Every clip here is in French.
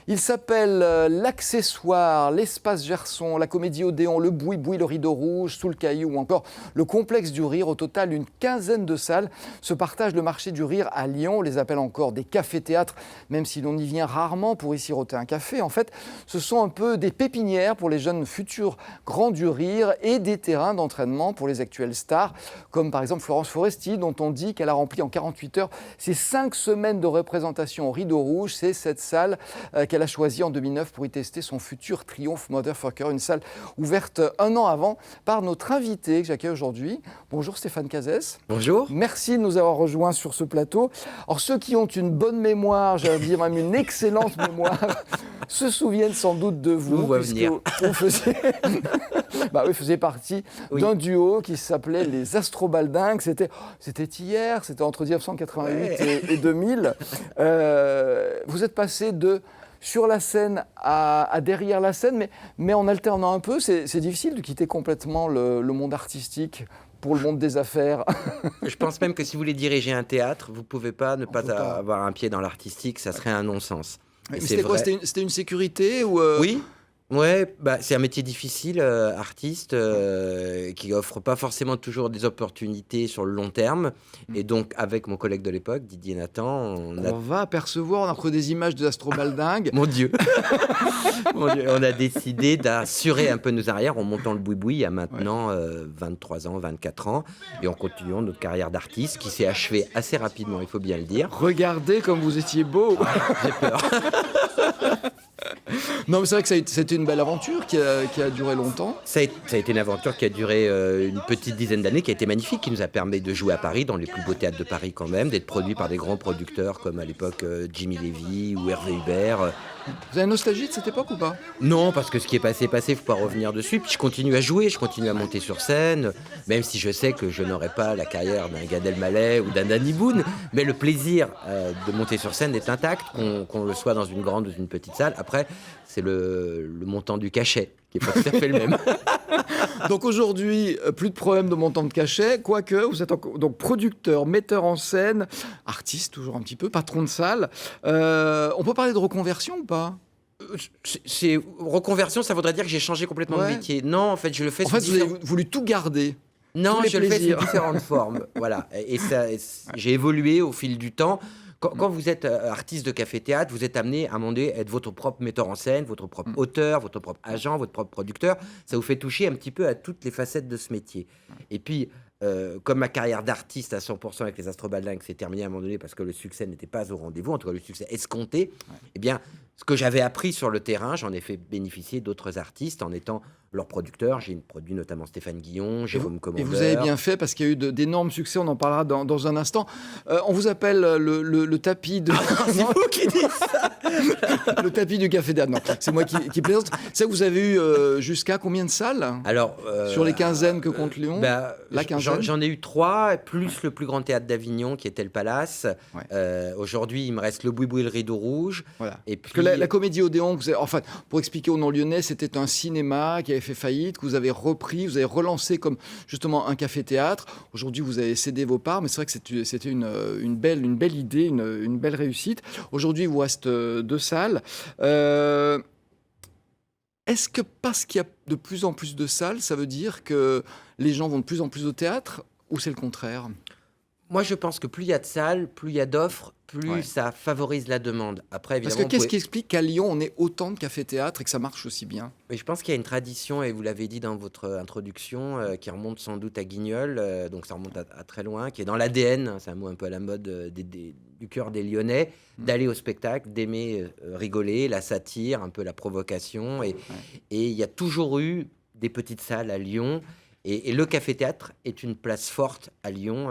Il s'appelle l'Accessoire, l'Espace Gerson, la Comédie Odéon, le Boui-Boui, le Rideau Rouge, Sous le Caillou ou encore le Complexe du Rire. Au total, une quinzaine de salles se partagent le marché du rire à Lyon. On les appelle encore des cafés-théâtres, même si l'on y vient rarement pour y siroter un café. En fait, ce sont un peu des pépinières pour les jeunes futurs grands du rire et des terrains d'entraînement pour les actuelles stars, comme par exemple Florence Foresti, dont on dit qu'elle a rempli en 48 heures ses 5 semaines de représentation au Rideau Rouge. C'est cette salle qu'elle a choisie en 2009 pour y tester son futur Triomphe Motherfucker, une salle ouverte un an avant par notre invité que j'accueille aujourd'hui. Bonjour Stéphane Cazès. Bonjour. Merci de nous avoir rejoints sur ce plateau. Alors ceux qui ont une bonne mémoire, j'allais dire même une excellente mémoire, se souviennent sans doute de vous, puisque vous faisiez partie d'un duo qui s'appelait les Astrobaldingues. C'était hier, c'était entre 1988 et 2000. Vous êtes passé de sur la scène à derrière la scène, mais en alternant un peu. C'est difficile de quitter complètement le monde artistique pour le monde des affaires. Je pense même que si vous voulez diriger un théâtre, vous ne pouvez pas ne pas avoir un pied dans l'artistique, ça serait un non-sens. Mais c'était quoi ? C'était une sécurité ou Oui. Ouais, c'est un métier difficile, artiste, qui offre pas forcément toujours des opportunités sur le long terme. Et donc, avec mon collègue de l'époque, Didier Nathan, on va apercevoir entre des images de Astrobaldingues. Mon Dieu. Mon Dieu, on a décidé d'assurer un peu nos arrières en montant le Boui-Boui il y a maintenant 23 ans, 24 ans. Et en continuant notre carrière d'artiste qui s'est achevée assez rapidement, il faut bien le dire. Regardez comme vous étiez beau. J'ai peur. Non, mais c'est vrai que c'était une belle aventure qui a duré longtemps. Ça a été une aventure qui a duré une petite dizaine d'années, qui a été magnifique, qui nous a permis de jouer à Paris, dans les plus beaux théâtres de Paris quand même, d'être produit par des grands producteurs comme à l'époque Jimmy Levy ou Hervé Hubert. Vous avez nostalgie de cette époque ou pas ? Non, parce que ce qui est passé, il ne faut pas revenir dessus. Puis je continue à jouer, je continue à monter sur scène, même si je sais que je n'aurai pas la carrière d'un Gad Elmaleh ou d'un Danny Boone. Mais le plaisir de monter sur scène est intact, qu'on le soit dans une grande ou une petite salle. Après, c'est le montant du cachet qui n'est pas tout à fait le même. Donc aujourd'hui, plus de problème de montant de cachet, quoique vous êtes donc producteur, metteur en scène, artiste toujours un petit peu, patron de salle. On peut parler de reconversion ou pas ? Reconversion, ça voudrait dire que j'ai changé complètement de métier. Non, en fait, je le fais vous avez voulu tout garder. Non, je le fais sous différentes formes. Voilà. Et j'ai évolué au fil du temps. Quand vous êtes artiste de café-théâtre, vous êtes amené à un moment donné à être votre propre metteur en scène, votre propre auteur, votre propre agent, votre propre producteur. Ça vous fait toucher un petit peu à toutes les facettes de ce métier. Et puis, comme ma carrière d'artiste à 100% avec les Astrobaldingues s'est terminée à un moment donné parce que le succès n'était pas au rendez-vous, en tout cas le succès escompté, eh bien, ce que j'avais appris sur le terrain, j'en ai fait bénéficier d'autres artistes en étant leur producteur. J'ai produit notamment Stéphane Guillon, Jérôme Commandeur. Et vous avez bien fait parce qu'il y a eu d'énormes succès, on en parlera dans un instant. On vous appelle le tapis de... c'est vous qui dites ça. Le tapis du café d'Anne. Non, c'est moi qui plaisante. Ça, vous avez eu jusqu'à combien de salles ? Alors, sur les quinzaines que compte Lyon, la quinzaine. J'en ai eu 3, plus le plus grand théâtre d'Avignon qui était le Palace. Ouais. Aujourd'hui, il me reste le Boui-Boui et le Rideau Rouge. Voilà. Et puis... Parce que la Comédie Odéon, enfin, pour expliquer aux non-lyonnais, c'était un cinéma qui avait fait faillite, que vous avez repris, vous avez relancé comme justement un café-théâtre. Aujourd'hui, vous avez cédé vos parts, mais c'est vrai que c'était une belle idée, une belle réussite. Aujourd'hui, il vous reste 2 salles. Est-ce que parce qu'il y a de plus en plus de salles, ça veut dire que les gens vont de plus en plus au théâtre, ou c'est le contraire ? Moi, je pense que plus il y a de salles, plus il y a d'offres, plus ça favorise la demande. Après, évidemment, parce que qu'est-ce qui explique qu'à Lyon, on ait autant de cafés-théâtres et que ça marche aussi bien ? Mais je pense qu'il y a une tradition, et vous l'avez dit dans votre introduction, qui remonte sans doute à Guignol, donc ça remonte à très loin, qui est dans l'ADN, c'est un mot un peu à la mode du cœur des Lyonnais, d'aller au spectacle, d'aimer rigoler, la satire, un peu la provocation. Et il y a toujours eu des petites salles à Lyon. Et le café-théâtre est une place forte à Lyon.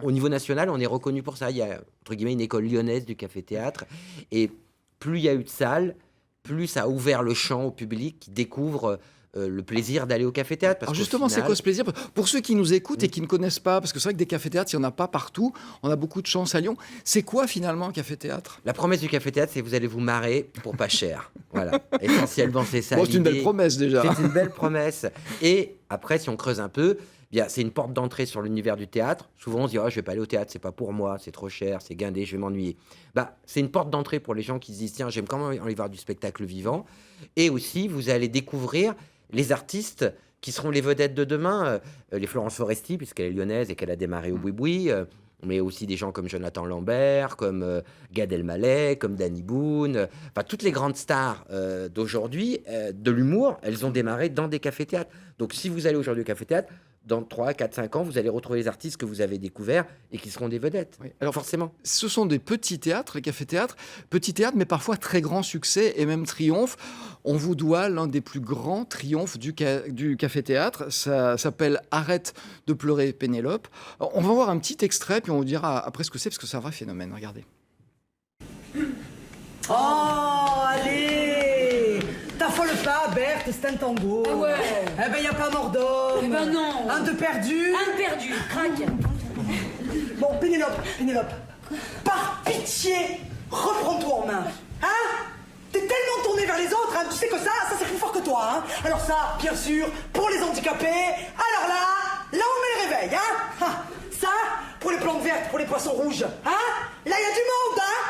Au niveau national, on est reconnu pour ça. Il y a, entre guillemets, une école lyonnaise du café-théâtre. Et plus il y a eu de salles, plus ça a ouvert le champ au public qui découvre le plaisir d'aller au café-théâtre. Alors justement, c'est quoi ce plaisir ? Pour ceux qui nous écoutent et qui ne connaissent pas, parce que c'est vrai que des cafés-théâtres, il n'y en a pas partout. On a beaucoup de chance à Lyon. C'est quoi finalement un café-théâtre ? La promesse du café-théâtre, c'est que vous allez vous marrer pour pas cher. Voilà. Essentiellement, c'est ça. Bon, c'est une belle promesse déjà. C'est une belle promesse. Et après, si on creuse un peu, C'est une porte d'entrée sur l'univers du théâtre. Souvent, on se dit, oh, je vais pas aller au théâtre, c'est pas pour moi, c'est trop cher, c'est guindé, je vais m'ennuyer. C'est une porte d'entrée pour les gens qui se disent, tiens, j'aime quand même aller voir du spectacle vivant. Et aussi, vous allez découvrir les artistes qui seront les vedettes de demain. Les Florence Foresti, puisqu'elle est lyonnaise et qu'elle a démarré au Boui-Boui. Mais aussi des gens comme Jonathan Lambert, comme Gad Elmaleh, comme Danny Boone. Toutes les grandes stars d'aujourd'hui, de l'humour, elles ont démarré dans des cafés-théâtres. Donc, si vous allez aujourd'hui au café-théâtre, dans 3, 4, 5 ans, vous allez retrouver les artistes que vous avez découverts et qui seront des vedettes. Oui. Alors, forcément. Ce sont des petits théâtres, les cafés-théâtres. Petits théâtres, mais parfois très grands succès et même triomphes. On vous doit l'un des plus grands triomphes du café-théâtre. Ça s'appelle « Arrête de pleurer, Pénélope ». On va voir un petit extrait, puis on vous dira après ce que c'est, parce que c'est un vrai phénomène. Regardez. Oh, allez! T'affole pas, Berthe, c'est un tango. Ah ouais. Eh ben, y a pas mort d'homme. Eh ben non. Un de perdu. Un perdu, crac. Bon, Pénélope, par pitié, reprends-toi en main. Hein? T'es tellement tourné vers les autres, hein, tu sais que ça c'est plus fort que toi, hein. Alors ça, bien sûr, pour les handicapés, alors là on met le réveil, hein. Ah, ça, pour les plantes vertes, pour les poissons rouges, hein. Là, y a du monde, hein.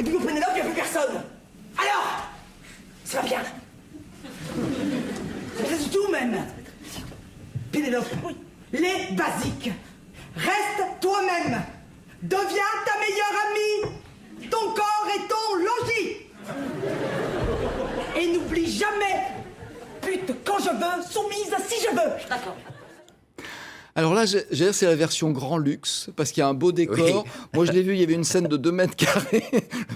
Et puis pour Pénélope, y a plus personne. Alors, ça va bien. Ça va bien du tout, même. Pénélope, les basiques. Reste toi-même. Deviens ta meilleure amie. Ton corps est ton logis. Et n'oublie jamais, pute quand je veux, soumise si je veux. D'accord. Alors là, j'allais dire, c'est la version grand luxe, parce qu'il y a un beau décor. Oui. Moi, je l'ai vu, il y avait une scène de 2 mètres carrés.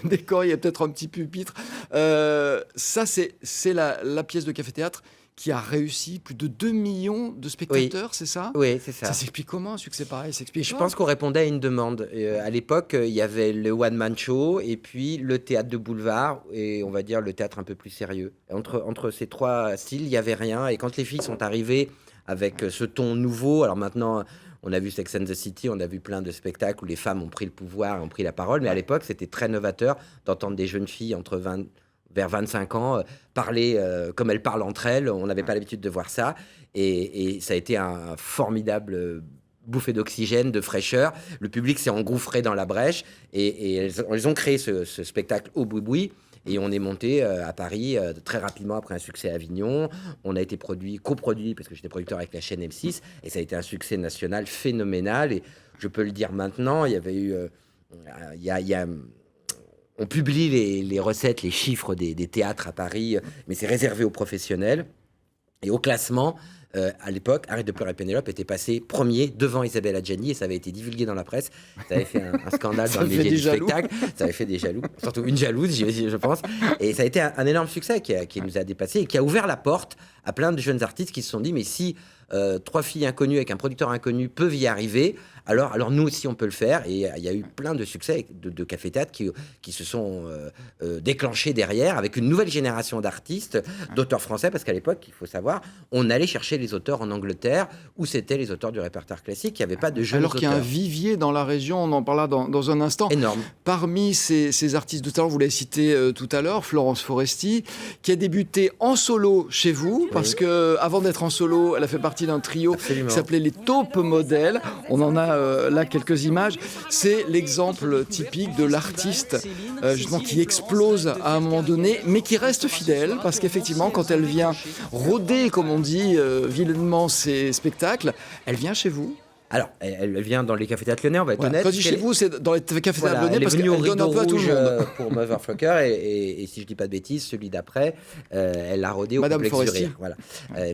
Le décor, il y a peut-être un petit pupitre. Ça, c'est la pièce de café-théâtre qui a réussi plus de 2 millions de spectateurs, c'est ça? Oui, c'est ça. Ça s'explique comment, un succès pareil? Je pense qu'on répondait à une demande. À l'époque, il y avait le one-man show et puis le théâtre de boulevard et on va dire le théâtre un peu plus sérieux. Entre ces 3 styles, il n'y avait rien. Et quand les filles sont arrivées avec ce ton nouveau, alors maintenant, on a vu Sex and the City, on a vu plein de spectacles où les femmes ont pris le pouvoir, ont pris la parole. Mais à l'époque, c'était très novateur d'entendre des jeunes filles vers 25 ans, parler comme elles parlent entre elles. On n'avait pas l'habitude de voir ça. Et ça a été un formidable bouffée d'oxygène, de fraîcheur. Le public s'est engouffré dans la brèche. Et elles ont créé ce spectacle au Boui-Boui. Et on est monté à Paris très rapidement après un succès à Avignon. On a été coproduit, parce que j'étais producteur avec la chaîne M6. Et ça a été un succès national phénoménal. Et je peux le dire maintenant, il y avait eu... On publie les recettes, les chiffres des théâtres à Paris, mais c'est réservé aux professionnels. Et au classement, à l'époque, Arrête de pleurer Pénélope était passé premier devant Isabelle Adjani et ça avait été divulgué dans la presse. Ça avait fait un scandale dans le milieu du spectacle. Ça avait fait des jaloux, surtout une jalouse, je pense. Et ça a été un énorme succès qui nous a dépassé et qui a ouvert la porte à plein de jeunes artistes qui se sont dit mais si 3 filles inconnues avec un producteur inconnu peuvent y arriver, alors nous aussi on peut le faire. Et il y a eu plein de succès de café-théâtre qui se sont déclenchés derrière avec une nouvelle génération d'artistes, d'auteurs français, parce qu'à l'époque, il faut savoir, on allait chercher les auteurs en Angleterre où c'était les auteurs du répertoire classique, il n'y avait pas de jeunes Alors auteurs. qu'il y a un vivier dans la région, on en parlera dans un instant. Énorme. Parmi ces artistes de talent, vous l'avez cité tout à l'heure, Florence Foresti, qui a débuté en solo chez vous, parce que avant d'être en solo, elle a fait partie d'un trio Absolument. qui s'appelait les Taupes Modèles. On en a là quelques images. C'est l'exemple typique de l'artiste justement qui explose à un moment donné, mais qui reste fidèle, parce qu'effectivement, quand elle vient rôder, comme on dit vilainement, ses spectacles, elle vient chez vous. Alors, elle vient dans les cafés-théâtres lyonnais, on va être Voilà. honnête. Quand je dis chez vous, c'est dans les cafés Voilà, lyonnais, elle est parce venue qu'elle au donne un Rideau peu à tout le Rouge monde. pour Motherfucker et si je dis pas de bêtises, celui d'après, elle l'a rodé au Madame complexe Foresti. du Rire. Voilà.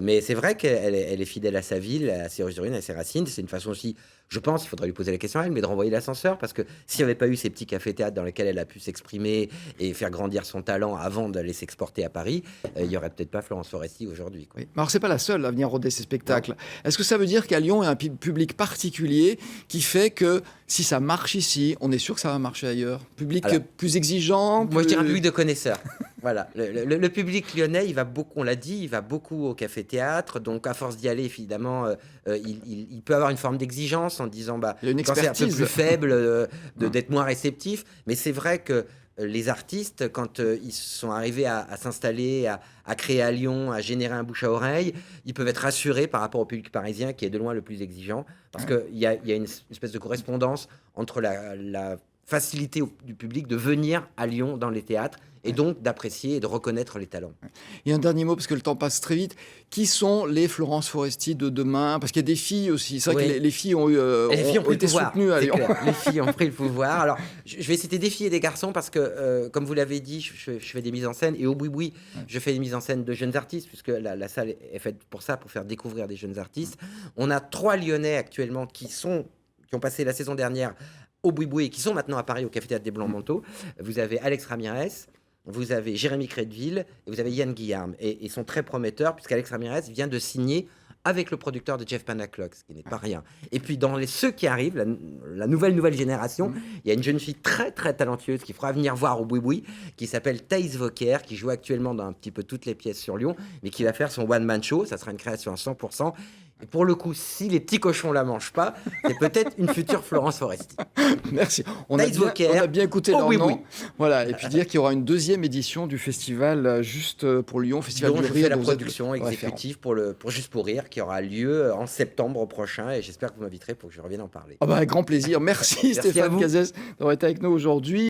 Mais c'est vrai qu'elle est fidèle à sa ville, à ses origines, à ses racines. C'est une façon aussi, je pense, il faudrait lui poser la question à elle, mais de renvoyer l'ascenseur, parce que s'il n'y avait pas eu ces petits cafés-théâtres dans lesquels elle a pu s'exprimer et faire grandir son talent avant d'aller s'exporter à Paris, il n'y aurait peut-être pas Florence Foresti aujourd'hui, quoi. Oui. Mais alors, c'est pas la seule à venir rôder ces spectacles. Est-ce que ça veut dire qu'à Lyon, il y a un public particulier qui fait que si ça marche ici, on est sûr que ça va marcher ailleurs? Public Alors, plus exigeant? Moi, je dirais un public de connaisseurs. Voilà. Le public lyonnais, il va beaucoup, on l'a dit, il va beaucoup au café-théâtre. Donc, à force d'y aller, évidemment, il peut avoir une forme d'exigence en disant, Il y a une quand c'est un peu expertise. plus faible, d'être moins réceptif. Mais c'est vrai que les artistes, quand ils sont arrivés à s'installer, à créer à Lyon, à générer un bouche à oreille, ils peuvent être rassurés par rapport au public parisien qui est de loin le plus exigeant. Parce qu'il y a une espèce de correspondance entre la facilité du public de venir à Lyon dans les théâtres et donc d'apprécier et de reconnaître les talents. Et un dernier mot, parce que le temps passe très vite. Qui sont les Florence Foresti de demain? Parce qu'il y a des filles aussi. C'est vrai que les filles ont été soutenues à Lyon. Les filles ont pris le pouvoir. Alors, je vais citer des filles et des garçons parce que, comme vous l'avez dit, je fais des mises en scène. Et au Boui-Boui, je fais des mises en scène de jeunes artistes, puisque la salle est faite pour ça, pour faire découvrir des jeunes artistes. On a 3 Lyonnais actuellement qui ont passé la saison dernière au Boui-Boui et qui sont maintenant à Paris au Café Théâtre des Blancs-Manteaux. Vous avez Alex Ramirez, vous avez Jérémy Crédville et vous avez Yann Guillarme. Et ils sont très prometteurs puisqu'Alex Ramirez vient de signer avec le producteur de Jeff Panaclock, ce qui n'est pas rien. Et puis dans ceux qui arrivent, la nouvelle génération, il y a une jeune fille très très talentueuse qu'il faudra venir voir au Boui-Boui, qui s'appelle Thaïs Vauquer, qui joue actuellement dans un petit peu toutes les pièces sur Lyon, mais qui va faire son one-man show. Ça sera une création à 100%. Et pour le coup, si les petits cochons la mangent pas, c'est peut-être une future Florence Foresti. Merci. On a bien écouté leur nom. Voilà. Et puis dire qu'il y aura une 2e édition du festival juste pour Lyon, Festival dont du je Rire. fais la production exécutive pour Juste pour Rire, qui aura lieu en septembre prochain. Et j'espère que vous m'inviterez pour que je revienne en parler. Avec grand plaisir. Merci Stéphane Cazès d'avoir été avec nous aujourd'hui.